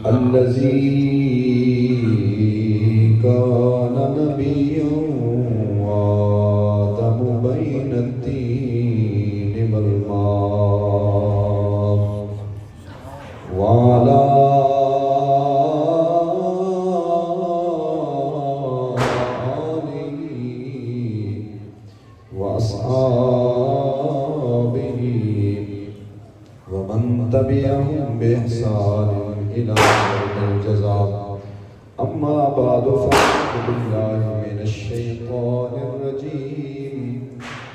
الذي كان نبيا وآدم بين الدين والماء وعلى آله وأصحابه ومن تبعهم بإحسان إلى يوم الجزاء. أما بعد فأعوذ بالله من الشيطان الرجيم.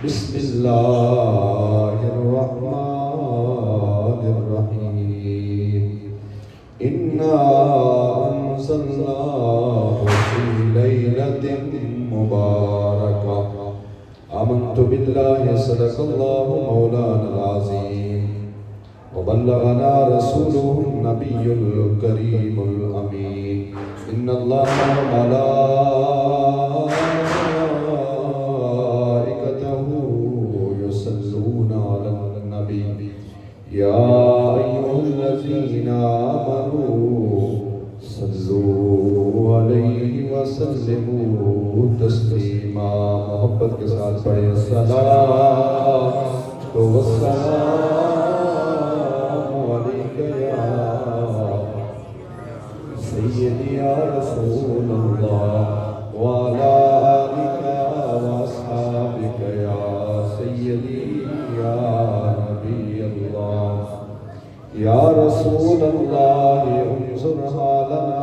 بسم الله الرحمن الرحيم. إنا أنزلناه في ليلة مباركة. آمنت بالله صدق الله مولانا العظيم وبلغنا رسوله النبي الكريم الأمين. إن الله وملائكته يصلون على النبي يا أيها الذين آمنوا صلوا عليه وسلموا تسلیما. محبت کے ساتھ پڑھیں الصلاۃ والسلام علیک یا سیدی یا رسول اللہ وعلی آلک واصحابک یا سیدی یا نبی اللہ یا رسول اللہ انظر حالنا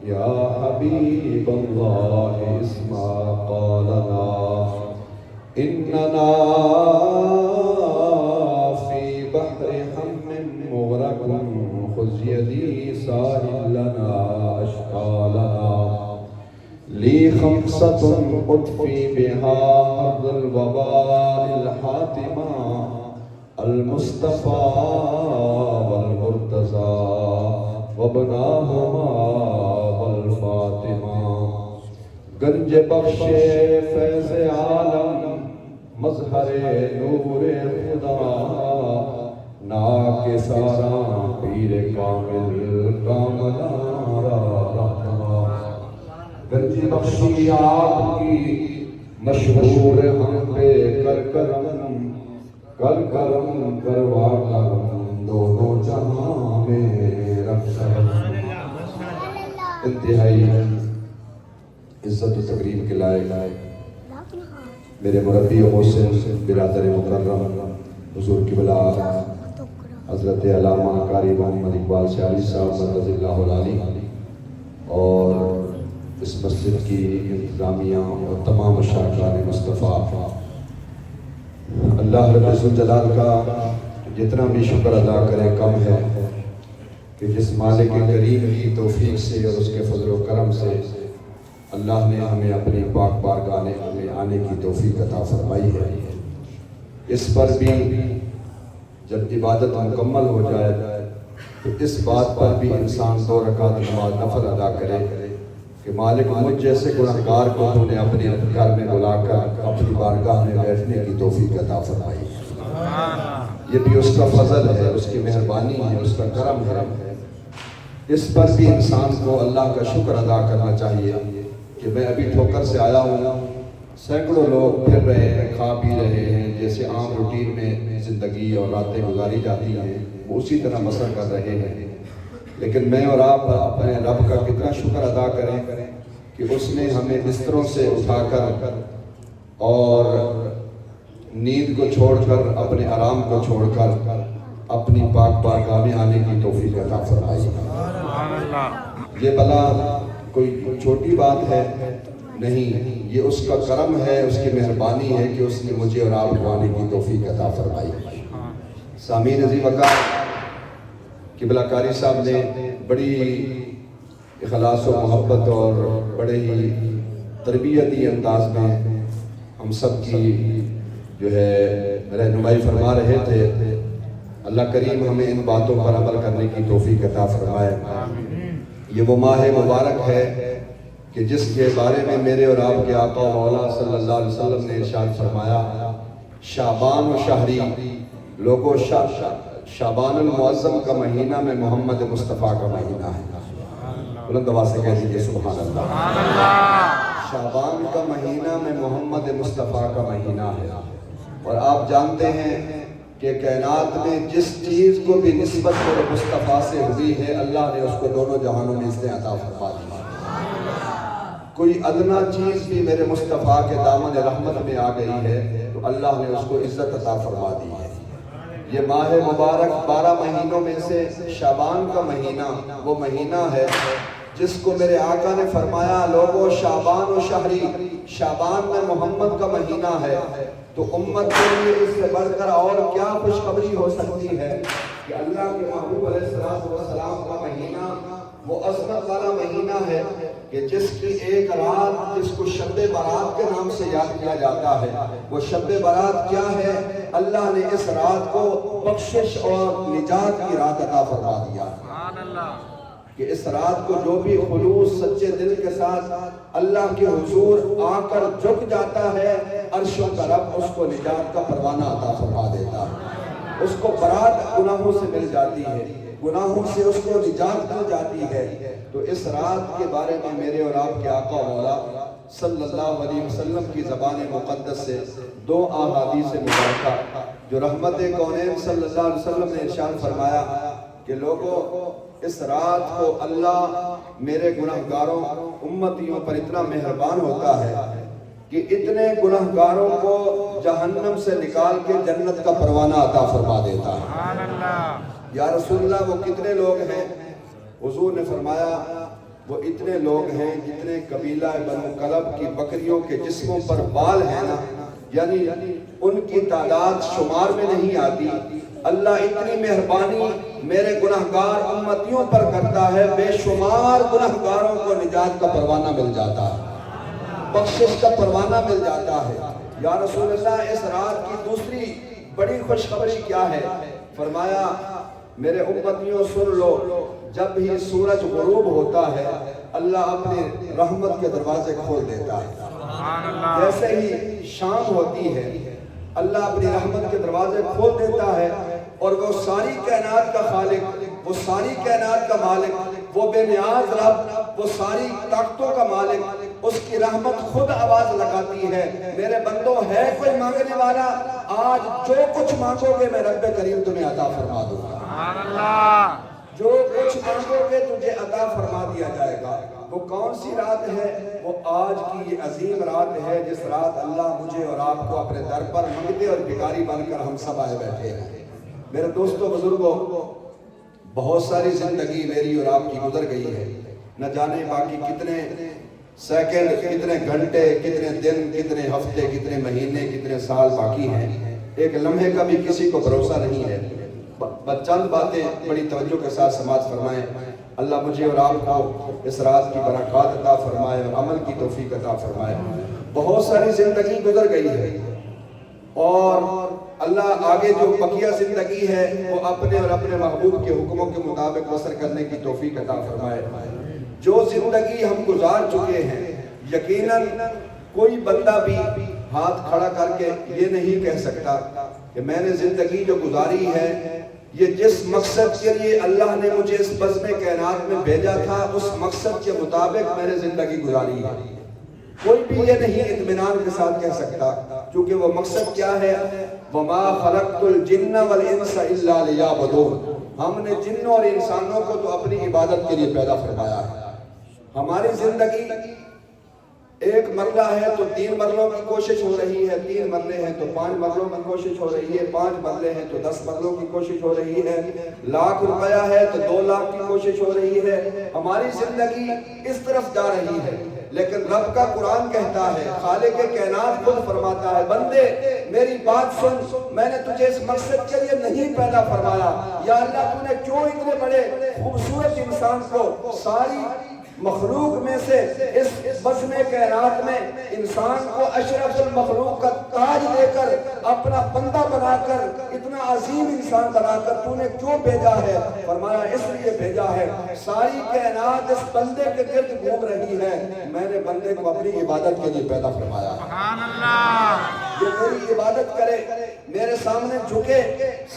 یا حبیب اللہ اسمع قولنا اننا فی بحر ہم مغرق خذ یدی ساحل لنا اشکالنا لی خمسة اطفی بها حر الوباء الحاتمہ المصطفى والمرتضى وابناهما والفاطمہ. گنج بخش فیض عالم مظہر نور خدا ناک سارا پیر کامل کاملا رحمہ. گنج بخشی آپ کی مشہور ہم پہ کر کرم کر کرم کروا کرم دونوں جہاں میں رکھ کرم. انتہائی عزت و تقریب کے لائق میرے مربی و محسن برادر مکرم حضور قبلہ حضرت علامہ قاری محمد اقبال شاعری صاحب رضی اللہ العالی اور اس مسجد کی انتظامیہ اور تمام مشاہدان مصطفیٰ. اللہ رب الجلال کا جتنا بھی شکر ادا کریں کم ہے کہ جس مالک کریم کی توفیق سے اور اس کے فضل و کرم سے اللہ نے ہمیں اپنی پاک بارگاہ میں آنے کی توفیق عطا فرمائی ہے. اس پر بھی جب عبادت مکمل ہو جائے تو اس بات پر بھی انسان 2 رکعت نماز نفل ادا کرے کہ مالک مجھ جیسے گنہگار کو تو نے اپنے گھر میں بلا کر اپنی بارگاہ میں بیٹھنے کی توفیق عطا فرمائی. یہ بھی اس کا فضل ہے، اس کی مہربانی ہے، اس کا کرم ہے. اس پر بھی انسان کو اللہ کا شکر ادا کرنا چاہیے کہ میں ابھی ٹھوکر سے آیا ہوں، سینکڑوں لوگ پھر رہے ہیں، کھا پی رہے ہیں، جیسے عام روٹین میں زندگی اور راتیں گزاری جاتی ہیں وہ اسی طرح بسر کر رہے ہیں. لیکن میں اور آپ اپنے رب کا کتنا شکر ادا کریں کہ اس نے ہمیں بستروں سے اٹھا کر اور نیند کو چھوڑ کر اپنے آرام کو چھوڑ کر اپنی پاک بارگاہ میں آنے کی توفیق عطا فرمائی. یہ بلا کوئی چھوٹی بات ہے نہیں، یہ اس کا کرم ہے، اس کی مہربانی ہے کہ اس نے مجھے اور آپ کو آنے کی توفیق عطا فرمائی. سامعین عزیز وقار قبلہ قاری صاحب نے بڑی اخلاص و محبت اور بڑے ہی تربیتی انداز میں ہم سب کی جو ہے رہنمائی فرما رہے تھے. اللہ کریم ہمیں ان باتوں پر عمل کرنے کی توفیق عطا فرمائے. یہ وہ ماہ مبارک ہے کہ جس کے بارے میں میرے اور آپ کے آقا و مولا صلی اللہ علیہ وسلم نے ارشاد فرمایا شعبان و شہری. لوگوں شعبان المعظم کا مہینہ میں محمد مصطفیٰ کا مہینہ ہے. بلند آواز سے کہہ دیجیے سبحان اللہ. شعبان کا مہینہ میں محمد مصطفیٰ کا مہینہ ہے. اور آپ جانتے ہیں کہ کائنات میں جس چیز کو بھی نسبت میرے مصطفیٰ سے ہوئی ہے اللہ نے اس کو دونوں جہانوں میں عزت عطا فرما دی. کوئی ادنا چیز بھی میرے مصطفیٰ کے دامن رحمت میں آ گئی ہے تو اللہ نے اس کو عزت عطا فرما دی ہے. یہ ماہ مبارک 12 مہینوں میں سے شعبان کا مہینہ وہ مہینہ ہے جس کو میرے آقا نے فرمایا لوگوں شعبان و شہری، شعبان میں محمد کا مہینہ ہے تو امت کے لیے اس سے بڑھ کر اور کیا خوشخبری ہو سکتی ہے کہ اللہ کے محبوب علیہ السلام کا مہینہ وہ عظمت والا مہینہ ہے کہ جس کی ایک رات جس کو شب برات کے نام سے یاد کیا جاتا ہے. وہ شب برات کیا ہے؟ اللہ نے اس رات کو بخشش اور نجات کی رات عطا فرما دیا کہ اس رات کو جو بھی خلوص سچے دل کے ساتھ اللہ کے حضور آ کر جھک جاتا ہے عرشوں کا رب اس کو نجات کا پروانہ عطا فرما دیتا ہے. اس کو برات گناہوں سے مل جاتی ہے، گناہوں سے اس کو نجات مل جاتی ہے. تو اس رات کے بارے میں میرے اور آپ کے آقا مولا صلی اللہ علیہ وسلم کی زبان مقدس سے 2 احادیث مبارکہ جو رحمت کونین صلی اللہ علیہ وسلم نے ارشاد فرمایا کہ لوگوں اس رات کو اللہ میرے گناہگاروں امتیوں پر اتنا مہربان ہوتا ہے کہ اتنے گناہگاروں کو جہنم سے نکال کے جنت کا پروانہ عطا فرما دیتا ہے. یا رسول اللہ وہ کتنے لوگ ہیں؟ حضور نے فرمایا وہ اتنے لوگ ہیں جتنے قبیلہ بنو کلب کی بکریوں کے جسموں پر بال ہیں نا، یعنی ان کی تعداد شمار میں نہیں آتی. اللہ اتنی مہربانی میرے گناہگار امتیوں پر کرتا ہے، بے شمار گناہگاروں کو نجات کا پروانہ مل جاتا ہے، بخشش کا پروانہ مل جاتا ہے. یا رسول اللہ اس رات کی دوسری بڑی خوشخبری کیا ہے؟ فرمایا میرے امتیوں سن لو، جب بھی سورج غروب ہوتا ہے اللہ اپنے رحمت کے دروازے کھول دیتا ہے. جیسے ہی شام ہوتی ہے اللہ اپنی رحمت کے دروازے کھول دیتا ہے اور وہ ساری کائنات کا خالق، وہ ساری کائنات کا مالک، وہ بے نیاز رب، وہ ساری طاقتوں کا مالک، اس کی رحمت خود آواز لگاتی ہے میرے بندوں ہے کوئی مانگنے والا؟ آج جو کچھ مانگو گے میں رب کریم تمہیں عطا فرما دوں گا. جو کچھ مانگو گے تجھے عطا فرما دیا جائے گا. وہ کون سی رات ہے؟ وہ آج کی یہ عظیم رات ہے جس رات اللہ مجھے اور آپ کو اپنے در پر منگتے اور بھکاری بن کر ہم سب آئے بیٹھے ہیں. میرے دوستوں بزرگوں، بہت ساری زندگی میری اور آپ کی گزر گئی ہے، نہ جانے باقی کتنے سیکنڈ، کتنے گھنٹے، کتنے دن، کتنے ہفتے، کتنے مہینے، کتنے سال باقی ہیں. ایک لمحے کا بھی کسی کو بھروسہ نہیں ہے. چند باتیں بڑی توجہ کے ساتھ سماعت فرمائیں. اللہ مجھے اور آپ کو اس رات کی برکات عطا فرمائے اور عمل کی توفیق عطا فرمائے. بہت ساری زندگی گزر گئی ہے اور اللہ آگے جو بقیہ زندگی ہے وہ اپنے اور اپنے محبوب کے حکموں کے مطابق بسر کرنے کی توفیق عطا فرمائے. جو زندگی ہم گزار چکے ہیں یقیناً کوئی بندہ بھی ہاتھ کھڑا کر کے یہ نہیں کہہ سکتا کہ میں نے زندگی جو گزاری ہے یہ جس مقصد کے لیے اللہ نے مجھے اس بزم کائنات میں بھیجا تھا اس مقصد کے مطابق میں نے زندگی گزاری ہے. کوئی بھی یہ نہیں اطمینان کے ساتھ کہہ سکتا کیونکہ وہ مقصد کیا ہے؟ وَمَا خَلَقْتُ الْجِنَّ وَالْإِنسَ إِلَّا لِيَعْبُدُونَ. ہم نے جنوں اور انسانوں کو تو اپنی عبادت کے لیے پیدا فرمایا ہے. ہماری زندگی ایک مرلہ ہے تو 3 مرلوں کی کوشش ہو رہی ہے، 3 مرلے ہیں تو 5 مرلوں کی کوشش ہو رہی ہے، 5 مرلے ہیں تو 10 مرلوں کی کوشش ہو رہی ہے، لاکھ روپیہ ہے تو 2 لاکھ کی کوشش ہو رہی ہے. ہماری زندگی اس طرف جا رہی ہے لیکن رب کا قرآن کہتا ہے، خالق کائنات خود فرماتا ہے بندے میری بات سن، میں نے تجھے اس مقصد کے لیے نہیں پیدا فرمایا. یا اللہ تو نے کیوں اتنے بڑے خوبصورت انسان کو ساری مخلوق میں سے اس بزم کائنات میں انسان کو اشرف المخلوق کا تاج دے کر اپنا بندہ بنا کر اتنا عظیم انسان بنا کر تو نے کیوں بھیجا ہے؟ فرمایا اس لیے بھیجا ہے ساری کائنات اس بندے کے گرد گھوم رہی ہے، میں نے بندے کو اپنی عبادت کے لیے پیدا فرمایا. سبحان اللہ. یہ میری عبادت کرے، میرے سامنے جھکے،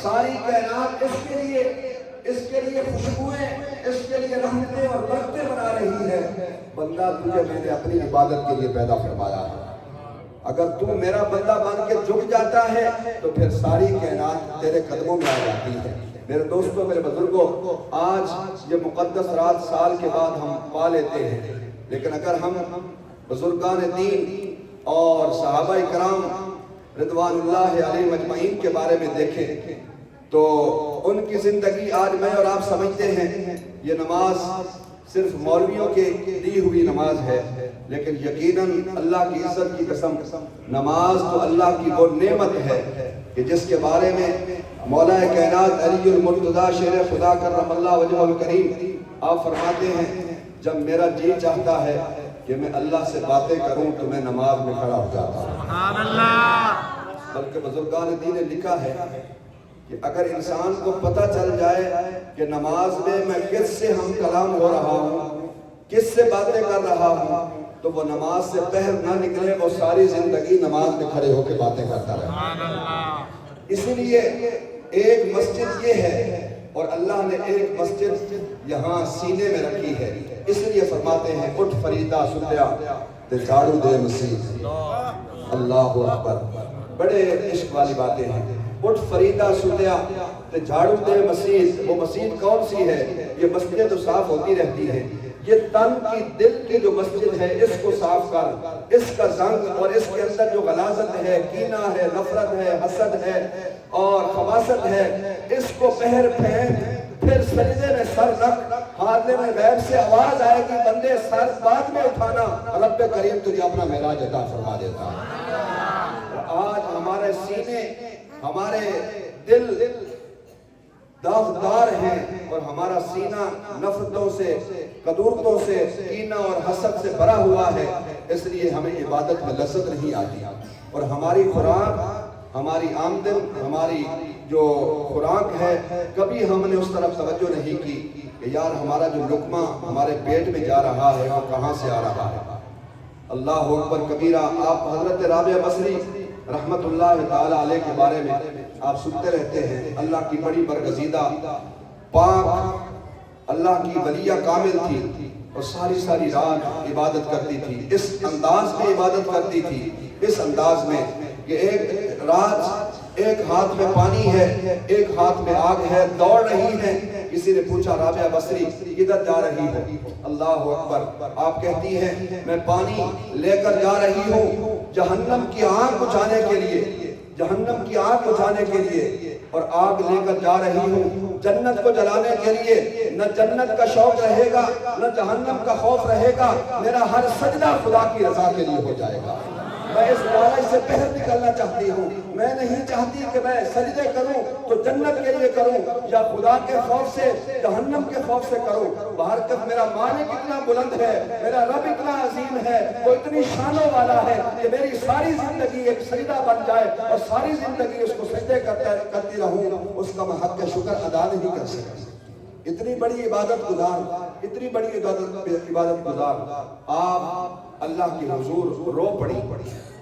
ساری کائنات اس کے لیے خوشبوئیں، اس کے لیے رحمتیں اور برکتیں بنا رہی ہے۔ بندہ تجھے میں نے اپنی عبادت کے لیے پیدا فرمایا ہے، اگر تو میرا بندہ بن کے جھک جاتا ہے تو پھر ساری کائنات تیرے قدموں میں آ جاتی ہے۔ میرے دوستوں، میرے بزرگوں، آج یہ مقدس رات سال کے بعد ہم پا لیتے ہیں، لیکن اگر ہم بزرگان دین اور صحابہ کرام رضوان اللہ علیہ مجمعین کے بارے میں دیکھیں تو ان کی زندگی آج میں اور آپ سمجھتے ہیں یہ نماز صرف مولویوں کے دی ہوئی نماز ہے، لیکن یقیناً اللہ کی عزت کی قسم نماز تو اللہ کی وہ نعمت ہے کہ جس کے بارے میں مولا کائنات علی المرتضیٰ شیر خدا کرم اللہ وجہہ الکریم آپ فرماتے ہیں جب میرا جی چاہتا ہے کہ میں اللہ سے باتیں کروں تو میں نماز میں کھڑا ہو جاتا ہوں۔ سبحان اللہ۔ بلکہ بزرگان دین نے لکھا ہے کہ اگر انسان کو پتہ چل جائے کہ نماز میں کس سے ہم کلام ہو رہا ہوں، کس سے باتیں کر رہا ہوں، تو وہ نماز سے پہر نہ نکلے، وہ ساری زندگی نماز میں کھڑے ہو کے باتیں کرتا رہے۔ اسی لیے ایک مسجد یہ ہے اور اللہ نے ایک مسجد یہاں سینے میں رکھی ہے، اس لیے فرماتے ہیں اٹھ فریدہ ستیا تے جھاڑو دے مسجد۔ اللہ اکبر، بڑے عشق والی باتیں ہیں۔ اٹھ فریدہ ستیا تے جھاڑو دے مسجد۔ وہ مسجد کون سی ہے؟ یہ مسجد تو صاف ہوتی رہتی ہے، یہ تن کی دل کی جو مسجد ہے اس کو صاف کر، اس کا زنگ اور اس کے اندر جو غلاظت ہے، کینہ ہے، نفرت ہے، حسد ہے اور خباثت ہے، اس کو پہر پھینک، پھر سجدے میں سر رکھ، حاضر میں غیب سے آواز آئے گی بندے سر بعد میں اٹھانا، رب کریم تجھے اپنا معراج عطا فرما دیتا ہے۔ آج ہمارے سینے، ہمارے دل داغدار ہیں اور ہمارا سینہ نفرتوں سے، قدورتوں سے، کینہ اور حسد سے بھرا ہوا ہے، اس لیے ہمیں عبادت میں لذت نہیں آتی، اور ہماری خوراک، ہماری آمدن، ہماری جو خوراک ہے، کبھی ہم نے اس طرف توجہ نہیں کی کہ یار ہمارا جو لقمہ ہمارے پیٹ میں جا رہا ہے وہ کہاں سے آ رہا ہے۔ اللہ اکبر کبیرہ۔ آپ حضرت رابعہ بصری رحمت اللہ تعالیٰ علیہ کے بارے میں آپ سنتے رہتے ہیں، اللہ کی بڑی برگزیدہ پاک اللہ کی ولیہ کامل تھی اور ساری رات عبادت کرتی تھی، اس انداز میں عبادت کرتی تھی، اس انداز میں کہ ایک رات ایک ہاتھ میں پانی ہے، ایک ہاتھ میں آگ ہے، دوڑ رہی ہے۔ کسی نے پوچھا رابعہ بصری کدھر جا رہی ہو؟ اللہ اکبر، آپ کہتی ہیں میں پانی لے کر جا رہی ہوں جہنم کی آگ بجھانے کے لیے، جہنم کی آگ بجھانے کے لیے، اور آگ لے کر جا رہی ہوں جنت کو جلانے کے لیے۔ نہ جنت کا شوق رہے گا، نہ جہنم کا خوف رہے گا، میرا ہر سجدہ خدا کی رضا کے لیے ہو جائے گا۔ میں اس لڑائی سے باہر نکلنا چاہتی ہوں، میں نہیں چاہتی کہ میں سجدے کروں تو جنت کے لیے کروں یا خدا کے خوف سے، جہنم کے خوف سے کروں۔ باہر کف میرا مالک اتنا بلند ہے، میرا رب اتنا عظیم ہے، وہ اتنی شانوں والا ہے کہ میری ساری زندگی ایک سجدہ بن جائے اور ساری زندگی اس کو سجدے کرتی رہوں، اس کا میں حق شکر ادا نہیں کر سکتی۔ اتنی بڑی عبادت گزار، اتنی بڑی عبادت گزار آپ اللہ کے حضور رو پڑی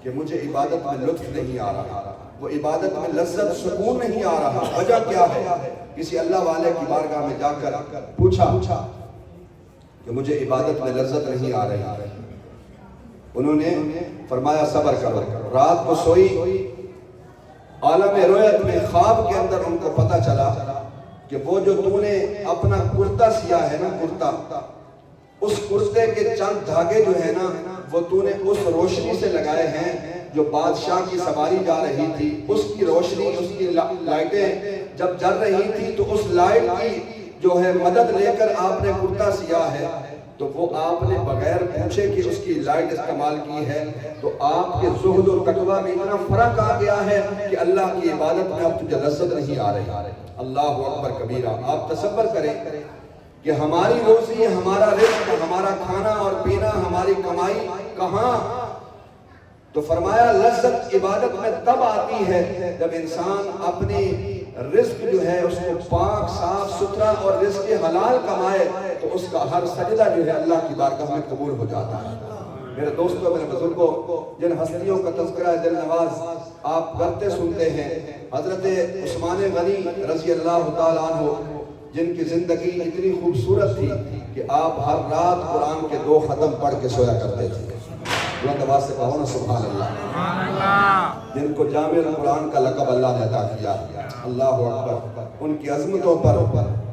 کہ مجھے عبادت میں لطف نہیں آ رہا، وہ عبادت میں لذت سکون نہیں آ رہا، وجہ کیا ہے؟ کسی اللہ والے کی بارگاہ میں جا کر پوچھا کہ مجھے عبادت میں لذت نہیں آ رہی، انہوں نے فرمایا صبر کرو۔ رات کو سوئی، عالم رویت میں خواب کے اندر ان کو پتہ چلا کہ وہ جو تو نے اپنا کرتا سیا ہے نا، کرتا، اس کرتے کے چند دھاگے جو ہے نا وہ تو نے اس روشنی سے لگائے ہیں جو بادشاہ کی سواری جا رہی تھی، اس کی روشنی، اس کی لائٹیں جب جل رہی تھی تو اس لائٹ کی جو ہے مدد لے کر آپ نے کرتا سیا ہے، تو وہ آپ نے بغیر پوچھے کہ اس کی لائٹ استعمال کی ہے، تو آپ کے زہد و تقویٰ میں اتنا فرق آ گیا ہے کہ اللہ کی عبادت میں اب تجھے لذت نہیں آ رہی۔ اللہ اکبر کبیرہ۔ آپ تصور کریں کہ ہماری روزی، ہمارا رزق، ہمارا کھانا اور پینا، ہماری کمائی کہاں؟ تو فرمایا لذت عبادت میں تب آتی ہے جب انسان اپنی رزق جو ہے اس کو پاک، صاف ستھرا اور رزق حلال کمائے، تو اس کا ہر سجدہ جو ہے اللہ کی بارگاہ میں قبول ہو جاتا ہے۔ میرے دوستوں، میرے بزرگوں، جن ہستیوں کا تذکرہ دل نواز آپ کرتے سنتے ہیں، حضرت عثمان غنی رضی اللہ تعالیٰ عنہ، جن کی زندگی اتنی خوبصورت تھی کہ آپ ہر رات قرآن کے 2 ختم پڑھ کے سویا کرتے تھے۔ بلند آواز سے کہو نا سبحان اللہ۔ جن کو جامع القرآن کا لقب اللہ نے عطا کیا، اللہ اکبر، ان کی عظمتوں پر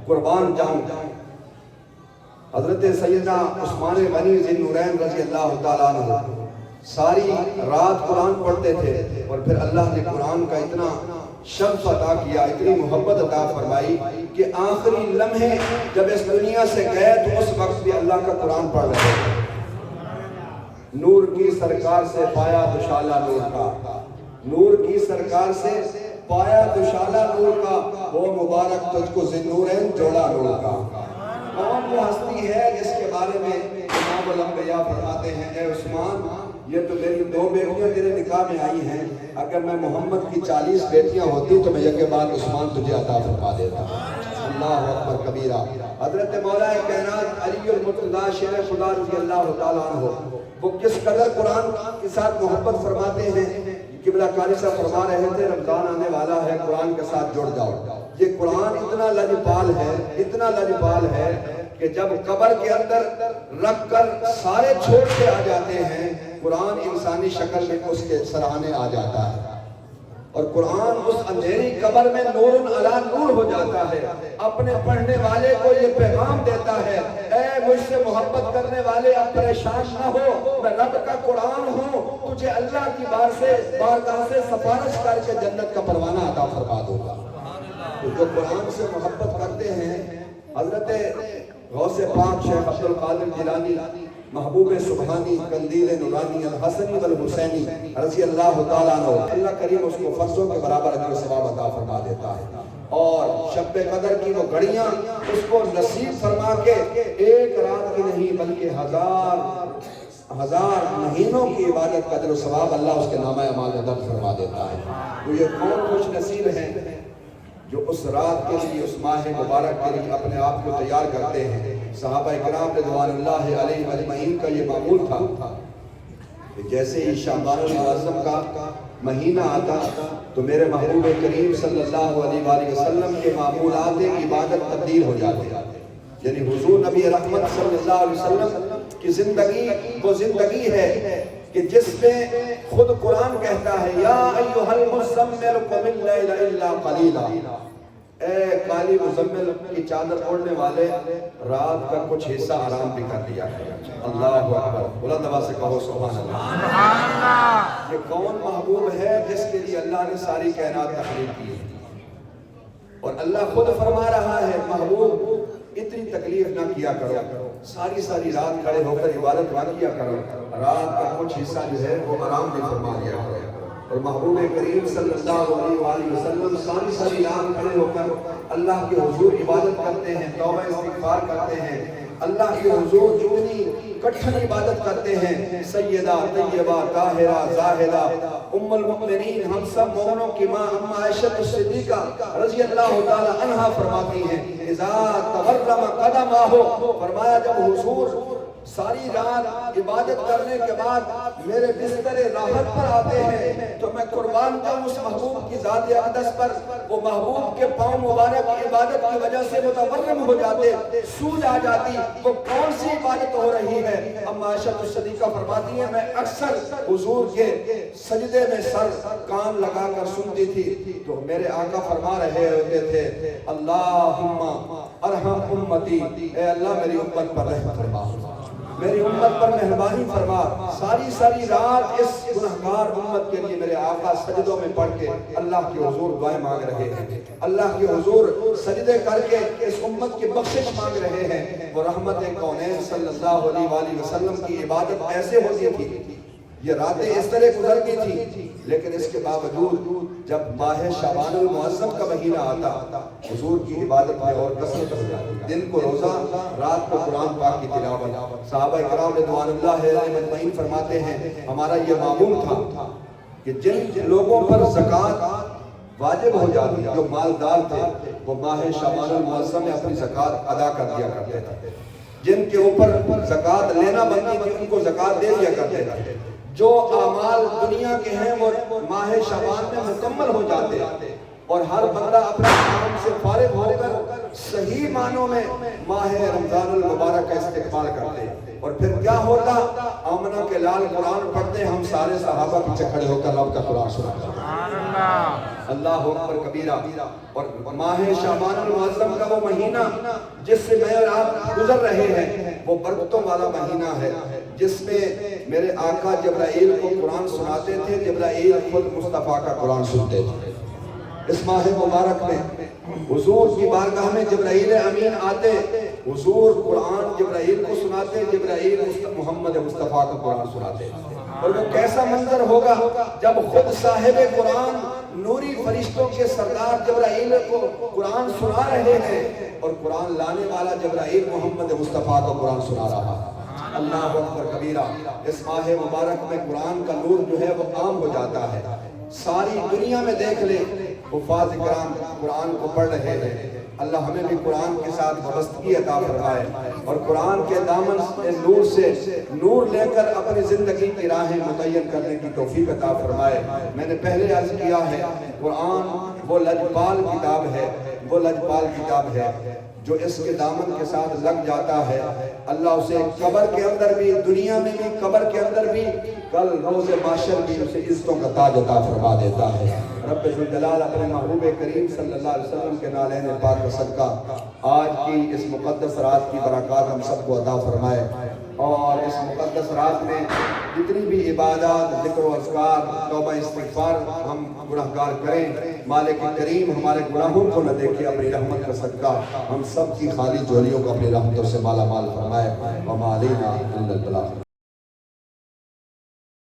قربان جاؤں۔ حضرت سیدنا عثمان غنی ذی النورین رضی اللہ تعالیٰ عنہ ساری رات قرآن پڑھتے تھے، اور پھر اللہ نے قرآن کا اتنا شرف عطا کیا، اتنی محبت عطا فرمائی کہ آخری لمحے جب اس دنیا سے گئے تو اس وقت بھی اللہ کا قرآن پڑھ رہے تھے۔ نور کی سرکار سے پایا دشالہ نور کا، نور کی سرکار سے پایا دشالہ نور کا، وہ مبارک تجھ کو ذی النورین جوڑا نور کا۔ کون وہ ہستی ہے جس کے بارے میں امام الانبیاء فرماتے ہیں، اے عثمان یہ تو میری 2 بیٹیاں تیرے نکاح میں آئی ہیں، اگر میں محمد کی 40 بیٹیاں ہوتی تو میں یہ کے بعد عثمان تجھے عطا فرما دیتا۔ اللہ اکبر کبیرہ۔ حضرت مولا کائنات علی المرتضیٰ شیر خدا رضی اللہ تعالیٰ عنہ، وہ کس قدر قرآن کے ساتھ محبت فرماتے ہیں۔ قبلہ قاری صاحب فرما رہے تھے رمضان آنے والا ہے، قرآن کے ساتھ جڑ جاؤ۔ یہ قرآن اتنا لاجواب ہے، اتنا لاجواب ہے کہ جب قبر کے اندر رکھ کر سارے چھوڑ کے آ جاتے ہیں، قرآن انسانی شکل میں اس کے سرانے آ جاتا ہے، اور قرآن اس اندھیری قبر میں نور علی نور ہو جاتا ہے، اپنے پڑھنے والے کو یہ پیغام دیتا ہے، اے مجھ سے محبت کرنے والے اب پریشان نہ ہو، میں رب کا قرآن ہوں، تجھے اللہ کی بارگاہ سے سفارش کر کے جنت کا پروانہ عطا فرما دوں گا۔ تو جو قرآن سے محبت کرتے ہیں، حضرت غوث پاک شیخ عبد القادر جیلانی، محبوب سبحانی، قندیل نورانی، الحسنی والحسینی رضی اللہ تعالیٰ عنہ، اللہ کریم اس کو فرشتوں کے برابر اجر و ثواب عطا فرما دیتا ہے، اور شب قدر کی وہ گھڑیاں اس کو نصیب فرما کے ایک رات کی نہیں بلکہ ہزار مہینوں کی عبادت کا اجر و ثواب اللہ اس کے نامہ اعمال میں درج فرما دیتا ہے۔ تو یہ کون خوش نصیب ہیں جو اس رات کے لیے، اس ماہ مبارک کے لیے اپنے آپ کو تیار کرتے ہیں۔ صحابہ اکرام رضوان اللہ علیہ اجمعین کا یہ معمول تھا کہ جیسے ہی شعبان المعظم کا مہینہ آتا تو میرے محبوب کریم صلی اللہ علیہ وآلہ وسلم کے معمولات عبادت تبدیل ہو جاتے، یعنی حضور نبی رحمت صلی اللہ علیہ وسلم کی زندگی وہ زندگی ہے کہ جس میں خود قرآن کہتا ہے، یا ایھا المزمل قم اللیل الا قلیلا، اے کالی مزمل کی چادر اوڑھنے والے، رات کا کچھ حصہ آرام بھی کر لیا ہے۔ اللہ اکبر، بلند آواز سے کہو سبحان اللہ۔ یہ کون محبوب ہے جس کے لیے اللہ نے ساری کائنات تخلیق کی ہے، اور اللہ خود فرما رہا ہے، محبوب اتنی تکلیف نہ کیا کرو، ساری رات کھڑے ہو کر عبادت نہ کیا کرو، رات کا کچھ حصہ جو ہے وہ آرام بھی فرما لیا کرو۔ اور محبوب کریم صلی اللہ علیہ وآلہ وسلم ساری رات کھڑے ہو کر اللہ کے حضور عبادت کرتے ہیں، توبہ استغفار کرتے ہیں، اللہ کے حضور اتنی کٹھن عبادت کرتے ہیں۔ سیدہ طیبہ طاہرہ زاہدہ ام المؤمنین، ہم سب مومنوں کی ماں اما عائشہ الصدیقہ رضی اللہ تعالی عنہا فرماتی ہیں، اذا تورم قدمہ، فرمایا جب حضور ساری رات عبادت کرنے کے بعد میرے بستر راحت پر آتے ہیں تو میں قربان جاؤں اس محبوب کی ذات اقدس پر، وہ محبوب کے پاؤں مبارک کی عبادت کی وجہ سے متورم ہو جاتے، سوج آ جاتی، وہ کون سی عبادت ہو رہی ہے؟ اما عائشہ الصدیقہ فرماتی ہیں، میں اکثر حضور کے سجدے میں سر کان لگا کر سنتی تھی تو میرے آقا فرما رہے ہوتے تھے، اللہم ارحم امتی، اے اللہ میری امت پر رحم فرما، میری امت پر مہربانی فرما۔ ساری رات اس گنہگار امت کے لیے میرے آقا سجدوں میں پڑھ کے اللہ کے حضور دعائیں مانگ رہے ہیں، اللہ کے حضور سجدے کر کے اس امت کی بخشش مانگ رہے ہیں۔ وہ رحمت کونین صلی اللہ علیہ وآلہ وسلم کی عبادت ایسے ہوتی تھی، یہ راتیں اس طرح گزر گئی تھی، لیکن اس کے باوجود جب ماہ شعبان المعظم کا مہینہ آتا حضور کی عبادت میں اور کثرت ہو جاتی، دن کو روزہ، رات کو قرآن پاک کی تلاوت۔ صحابہ اکرام رضوان اللہ علیہم اجمعین فرماتے ہیں، ہمارا یہ معمول تھا کہ جن لوگوں پر زکوٰۃ واجب ہو جاتی، جو مالدار تھے، وہ ماہ شعبان المعظم میں اپنی زکوٰۃ ادا کر دیا کرتے تھے۔ جن کے اوپر زکوٰۃ لینا بنتی تھی ان کو زکوٰۃ دے دیا کرتے تھے۔ جو اعمال دنیا کے ہیں وہ ماہ شعبان میں مکمل ہو جاتے اور ہر بندہ اپنے کام سے فارغ ہو کر صحیح معنوں میں ماہ رمضان المبارک کا استقبال کرتے، اور پھر کیا ہوتا؟ آمنہ کے لال قرآن پڑھتے، ہم سارے صحابہ پیچھے کھڑے ہو کر رب کا قرآن سناتے۔ اللہ اکبر کبیرہ۔ اور ماہ شعبان المعظم کا وہ مہینہ جس سے میں اور آپ گزر رہے ہیں وہ برکتوں والا مہینہ ہے، جس میں میرے آقا جبرائیل کو قرآن سناتے تھے، جبرائیل خود مصطفیٰ کا قرآن سنتے تھے۔ اس ماہ مبارک میں حضور کی بارگاہ میں جبرائیل امین آتے، حضور قرآن جبرائیل کو سناتے، جبرائیل محمد مصطفیٰ کا قرآن سناتے۔ اور وہ کیسا منظر ہوگا جب خود صاحب قرآن نوری فرشتوں کے سردار جبرائیل کو قرآن سنا رہے ہیں اور قرآن لانے والا جبرائیل محمد مصطفیٰ کا قرآن سنا رہا۔ اللہ اکبر کبیرہ۔ اس ماہ مبارک میں قرآن کا نور جو ہے وہ عام ہو جاتا ہے، ساری دنیا میں دیکھ لیں حفاظ کرام قرآن کو پڑھ رہے ہیں۔ اللہ ہمیں بھی قرآن کے ساتھ وابستگی عطا فرمائے اور قرآن کے دامن نور سے نور لے کر اپنی زندگی کی راہیں متعین کرنے کی توفیق عطا فرمائے۔ میں نے پہلے عرض کیا ہے، قرآن وہ لجپال کتاب ہے، وہ لجپال کتاب ہے جو اس کے دامن کے ساتھ لگ جاتا ہے، اللہ اسے قبر کے اندر بھی، دنیا میں بھی، قبر کے اندر بھی، کل روز محشر بھی اسے عزتوں کا تاج عطا فرما دیتا ہے۔ رب ذوالجلال اپنے محبوب کریم صلی اللہ علیہ وسلم کے نالین پاک کا صدقہ آج کی اس مقدس رات کی برکات ہم سب کو عطا فرمائے، اور اس مقدس رات میں جتنی بھی عبادات، ذکر و اذکار، توبہ استغفار ہم گناہگار کریں، مالک کریم ہمارے گناہوں کو نہ دیکھے، اپنی رحمت کا صدقہ ہم سب کی خالی جولیوں کو اپنی رحمتوں سے مالا مال فرمائے۔ وما علینا الا البلاغ۔